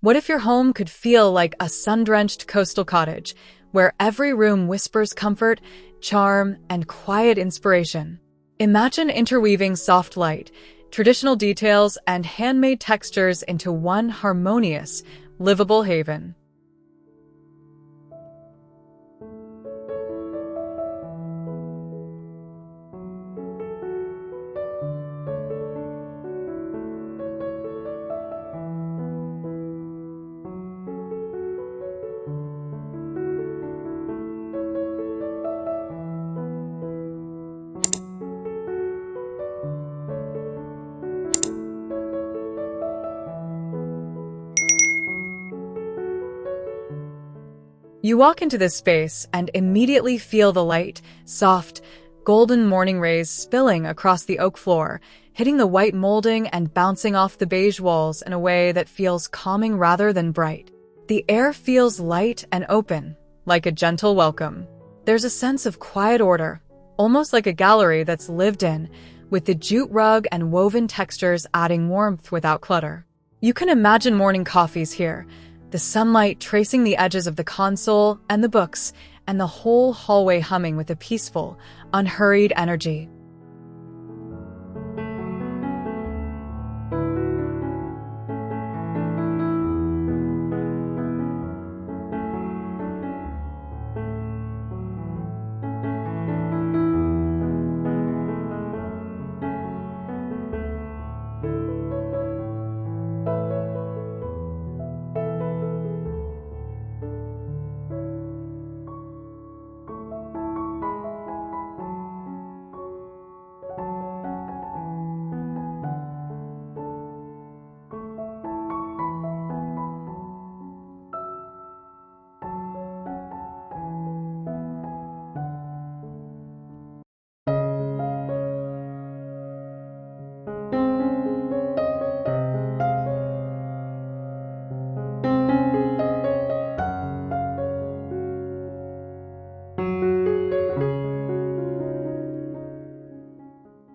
What if your home could feel like a sun-drenched coastal cottage, where every room whispers comfort, charm, and quiet inspiration? Imagine interweaving soft light, traditional details, and handmade textures into one harmonious, livable haven. You walk into this space and immediately feel the light, soft, golden morning rays spilling across the oak floor, hitting the white molding and bouncing off the beige walls in a way that feels calming rather than bright. The air feels light and open, like a gentle welcome. There's a sense of quiet order, almost like a gallery that's lived in, with the jute rug and woven textures adding warmth without clutter. You can imagine morning coffees here, the sunlight tracing the edges of the console and the books, and the whole hallway humming with a peaceful, unhurried energy.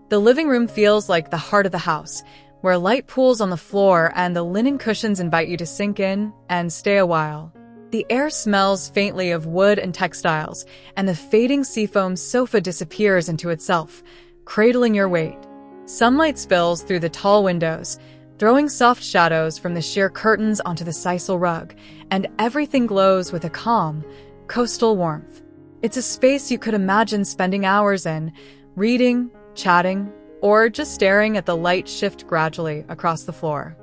The living room feels like the heart of the house, where light pools on the floor and the linen cushions invite you to sink in and stay a while. The air smells faintly of wood and textiles, and the fading seafoam sofa disappears into itself, cradling your weight. Sunlight spills through the tall windows, throwing soft shadows from the sheer curtains onto the sisal rug, and everything glows with a calm, coastal warmth. It's a space you could imagine spending hours in, reading, chatting, or just staring at the light shift gradually across the floor.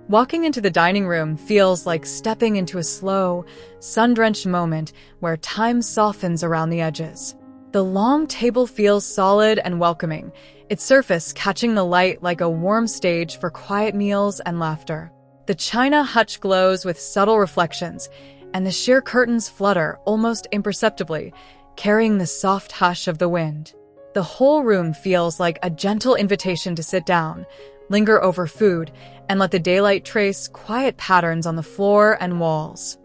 Walking into the dining room feels like stepping into a slow, sun-drenched moment where time softens around the edges. The long table feels solid and welcoming, its surface catching the light like a warm stage for quiet meals and laughter. The china hutch glows with subtle reflections, and the sheer curtains flutter almost imperceptibly, carrying the soft hush of the wind. The whole room feels like a gentle invitation to sit down, linger over food, and let the daylight trace quiet patterns on the floor and walls.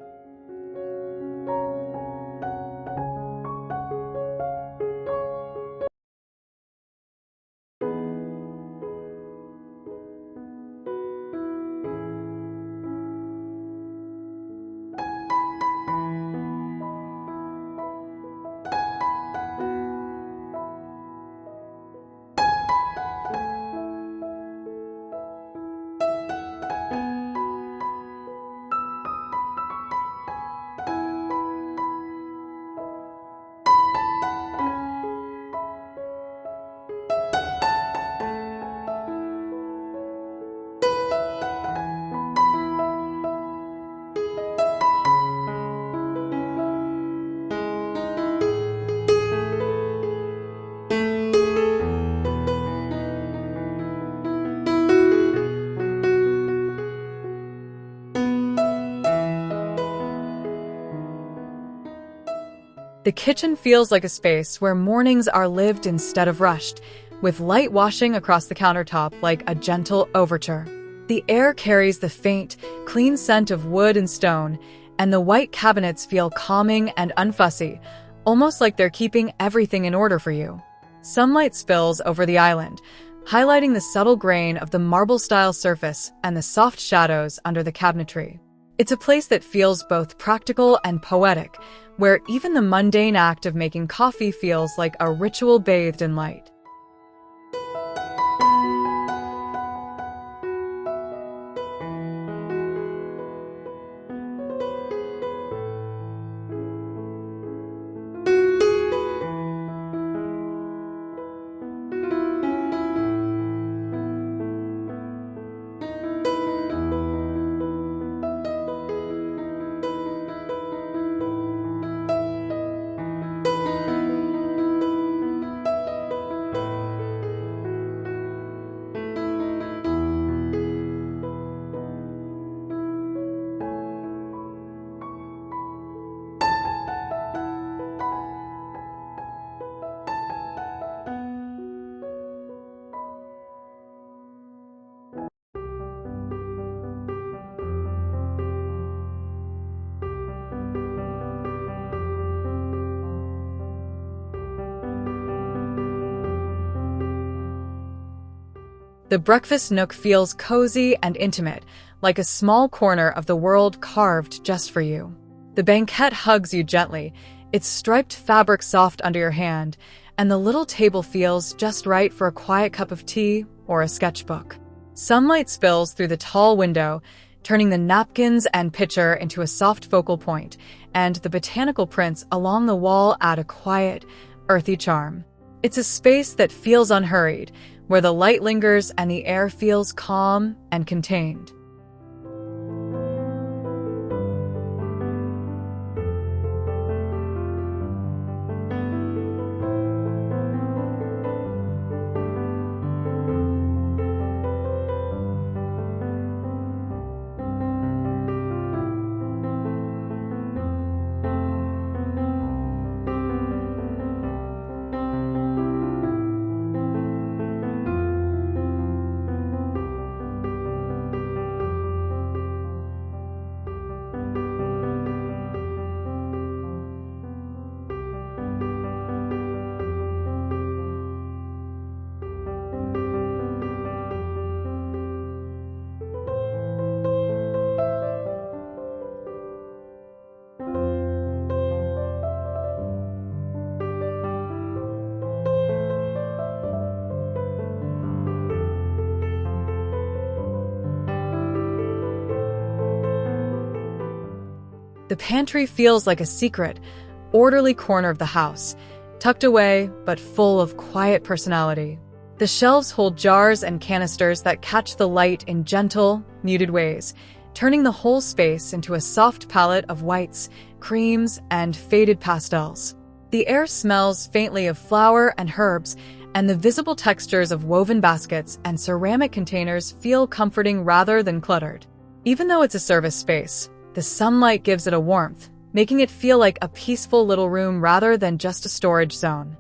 The kitchen feels like a space where mornings are lived instead of rushed, with light washing across the countertop like a gentle overture. The air carries the faint, clean scent of wood and stone, and the white cabinets feel calming and unfussy, almost like they're keeping everything in order for you. Sunlight spills over the island, highlighting the subtle grain of the marble-style surface and the soft shadows under the cabinetry. It's a place that feels both practical and poetic, where even the mundane act of making coffee feels like a ritual bathed in light. The breakfast nook feels cozy and intimate, like a small corner of the world carved just for you. The banquette hugs you gently, its striped fabric soft under your hand, and the little table feels just right for a quiet cup of tea or a sketchbook. Sunlight spills through the tall window, turning the napkins and pitcher into a soft focal point, and the botanical prints along the wall add a quiet, earthy charm. It's a space that feels unhurried, where the light lingers and the air feels calm and contained. The pantry feels like a secret, orderly corner of the house, tucked away but full of quiet personality. The shelves hold jars and canisters that catch the light in gentle, muted ways, turning the whole space into a soft palette of whites, creams, and faded pastels. The air smells faintly of flower and herbs, and the visible textures of woven baskets and ceramic containers feel comforting rather than cluttered. Even though it's a service space, the sunlight gives it a warmth, making it feel like a peaceful little room rather than just a storage zone.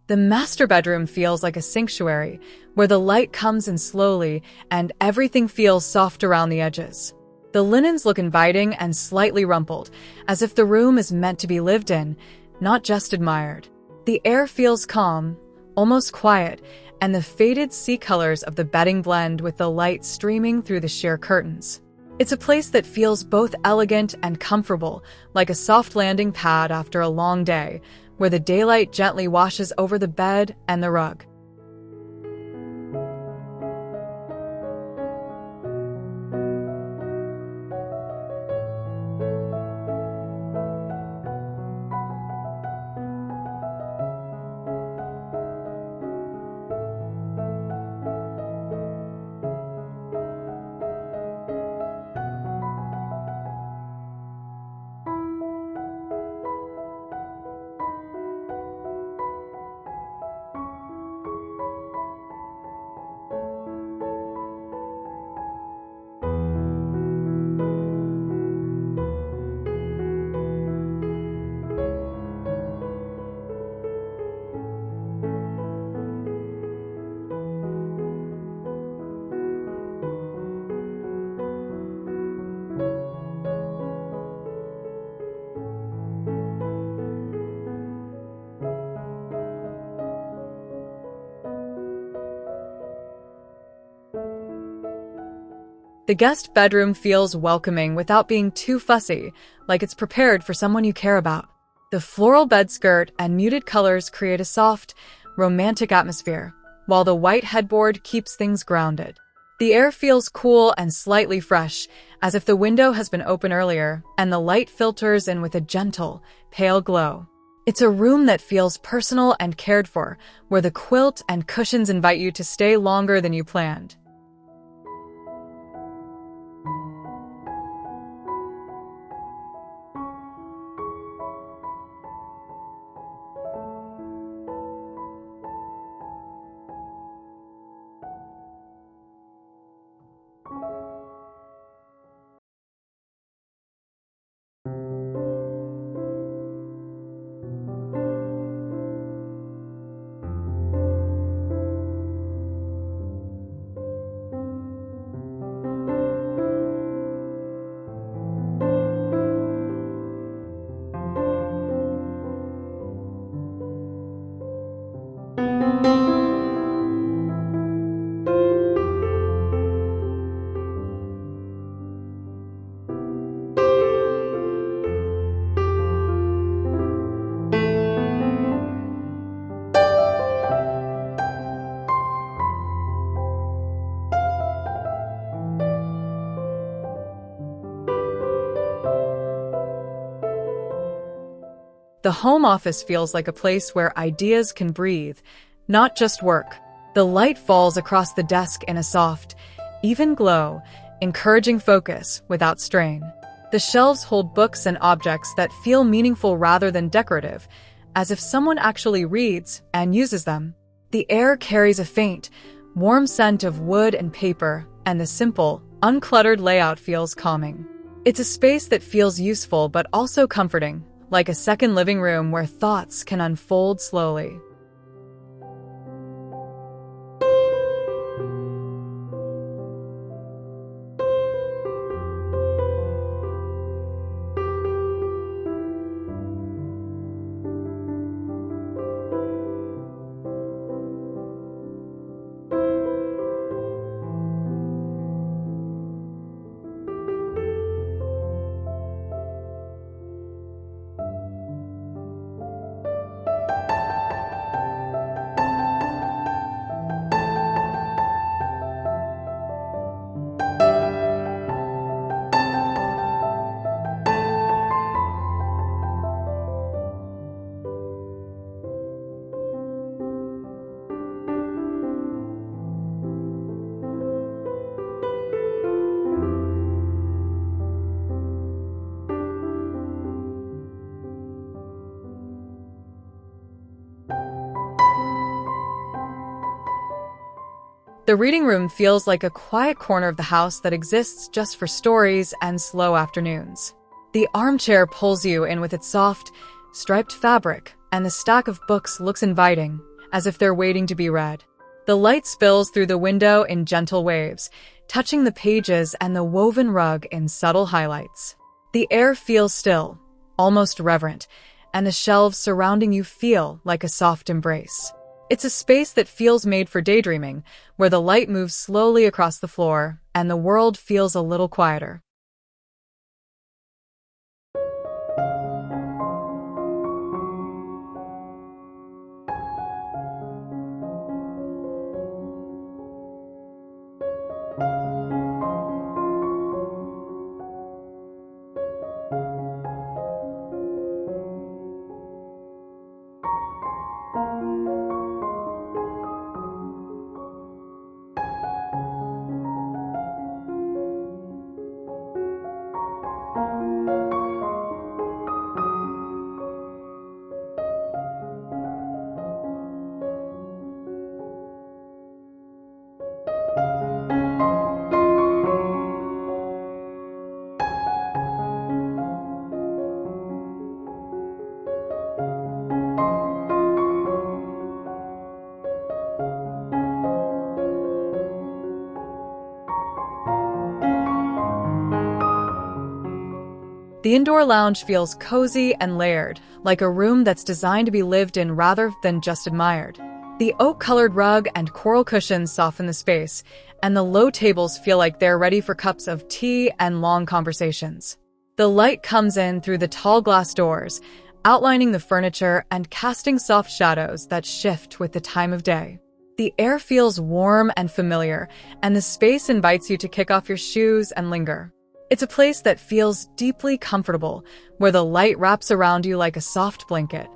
The master bedroom feels like a sanctuary, where the light comes in slowly and everything feels soft around the edges. The linens look inviting and slightly rumpled, as if the room is meant to be lived in, not just admired. The air feels calm, almost quiet, and the faded sea colors of the bedding blend with the light streaming through the sheer curtains. It's a place that feels both elegant and comfortable, like a soft landing pad after a long day, where the daylight gently washes over the bed and the rug. The guest bedroom feels welcoming without being too fussy, like it's prepared for someone you care about. The floral bed skirt and muted colors create a soft, romantic atmosphere, while the white headboard keeps things grounded. The air feels cool and slightly fresh, as if the window has been open earlier, and the light filters in with a gentle, pale glow. It's a room that feels personal and cared for, where the quilt and cushions invite you to stay longer than you planned. The home office feels like a place where ideas can breathe, not just work. The light falls across the desk in a soft, even glow, encouraging focus without strain. The shelves hold books and objects that feel meaningful rather than decorative, as if someone actually reads and uses them. The air carries a faint, warm scent of wood and paper, and the simple, uncluttered layout feels calming. It's a space that feels useful but also comforting, like a second living room where thoughts can unfold slowly. The reading room feels like a quiet corner of the house that exists just for stories and slow afternoons. The armchair pulls you in with its soft, striped fabric, and the stack of books looks inviting, as if they're waiting to be read. The light spills through the window in gentle waves, touching the pages and the woven rug in subtle highlights. The air feels still, almost reverent, and the shelves surrounding you feel like a soft embrace. It's a space that feels made for daydreaming, where the light moves slowly across the floor and the world feels a little quieter. The indoor lounge feels cozy and layered, like a room that's designed to be lived in rather than just admired. The oak-colored rug and coral cushions soften the space, and the low tables feel like they're ready for cups of tea and long conversations. The light comes in through the tall glass doors, outlining the furniture and casting soft shadows that shift with the time of day. The air feels warm and familiar, and the space invites you to kick off your shoes and linger. It's a place that feels deeply comfortable, where the light wraps around you like a soft blanket.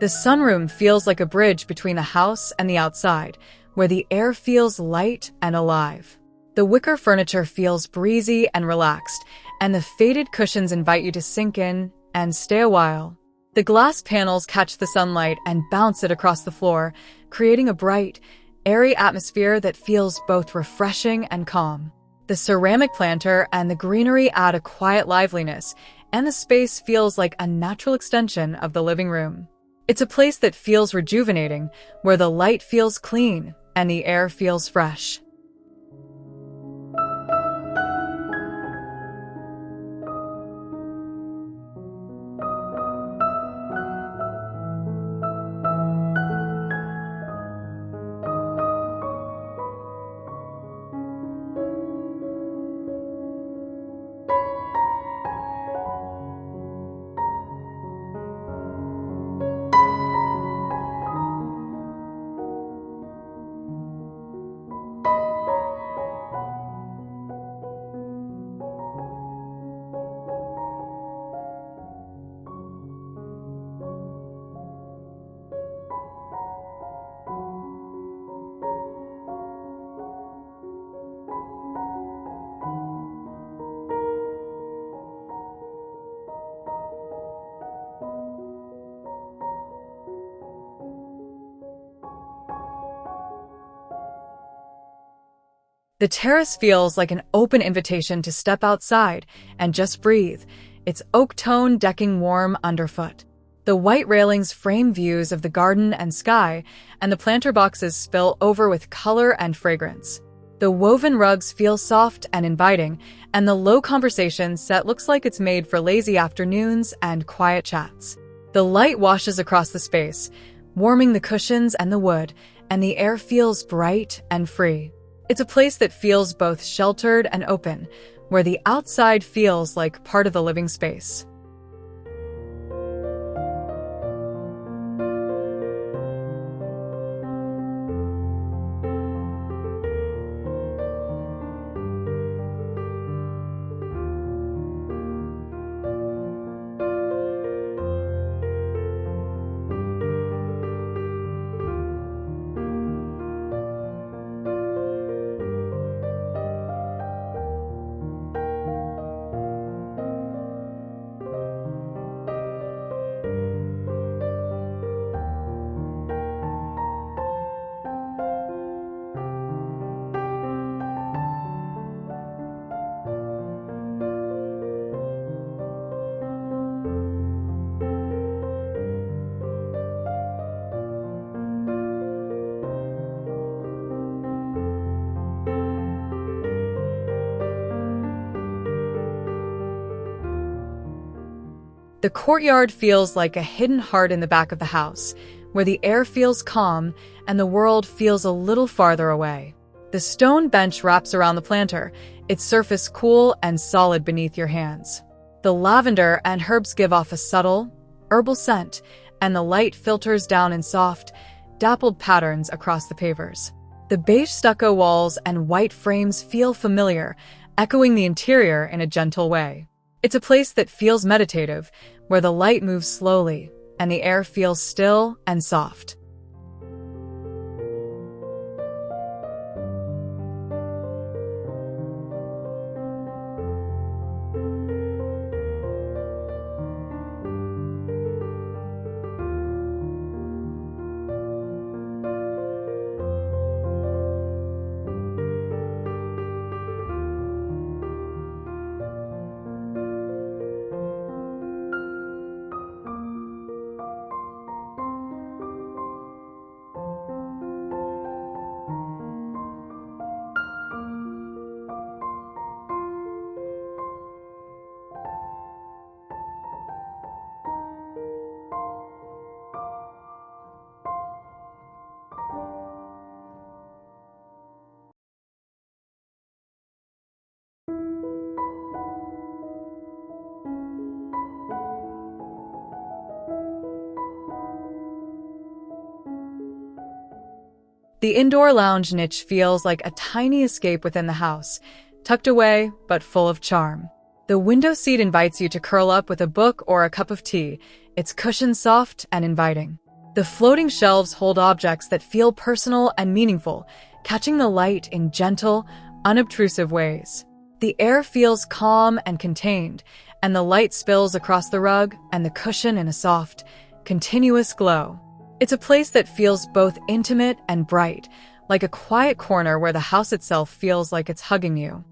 The sunroom feels like a bridge between the house and the outside, where the air feels light and alive. The wicker furniture feels breezy and relaxed, and the faded cushions invite you to sink in and stay a while. The glass panels catch the sunlight and bounce it across the floor, creating a bright, airy atmosphere that feels both refreshing and calm. The ceramic planter and the greenery add a quiet liveliness, and the space feels like a natural extension of the living room. It's a place that feels rejuvenating, where the light feels clean and the air feels fresh. The terrace feels like an open invitation to step outside and just breathe, its oak tone decking warm underfoot. The white railings frame views of the garden and sky, and the planter boxes spill over with color and fragrance. The woven rugs feel soft and inviting, and the low conversation set looks like it's made for lazy afternoons and quiet chats. The light washes across the space, warming the cushions and the wood, and the air feels bright and free. It's a place that feels both sheltered and open, where the outside feels like part of the living space. The courtyard feels like a hidden heart in the back of the house, where the air feels calm and the world feels a little farther away. The stone bench wraps around the planter, its surface cool and solid beneath your hands. The lavender and herbs give off a subtle, herbal scent, and the light filters down in soft, dappled patterns across the pavers. The beige stucco walls and white frames feel familiar, echoing the interior in a gentle way. It's a place that feels meditative, where the light moves slowly and the air feels still and soft. The indoor lounge niche feels like a tiny escape within the house, tucked away but full of charm. The window seat invites you to curl up with a book or a cup of tea, its cushion soft and inviting. The floating shelves hold objects that feel personal and meaningful, catching the light in gentle, unobtrusive ways. The air feels calm and contained, and the light spills across the rug and the cushion in a soft, continuous glow. It's a place that feels both intimate and bright, like a quiet corner where the house itself feels like it's hugging you.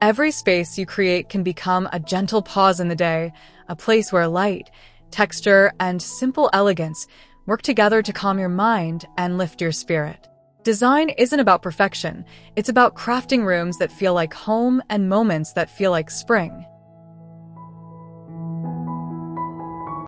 Every space you create can become a gentle pause in the day, a place where light, texture, and simple elegance work together to calm your mind and lift your spirit. Design isn't about perfection, it's about crafting rooms that feel like home and moments that feel like spring.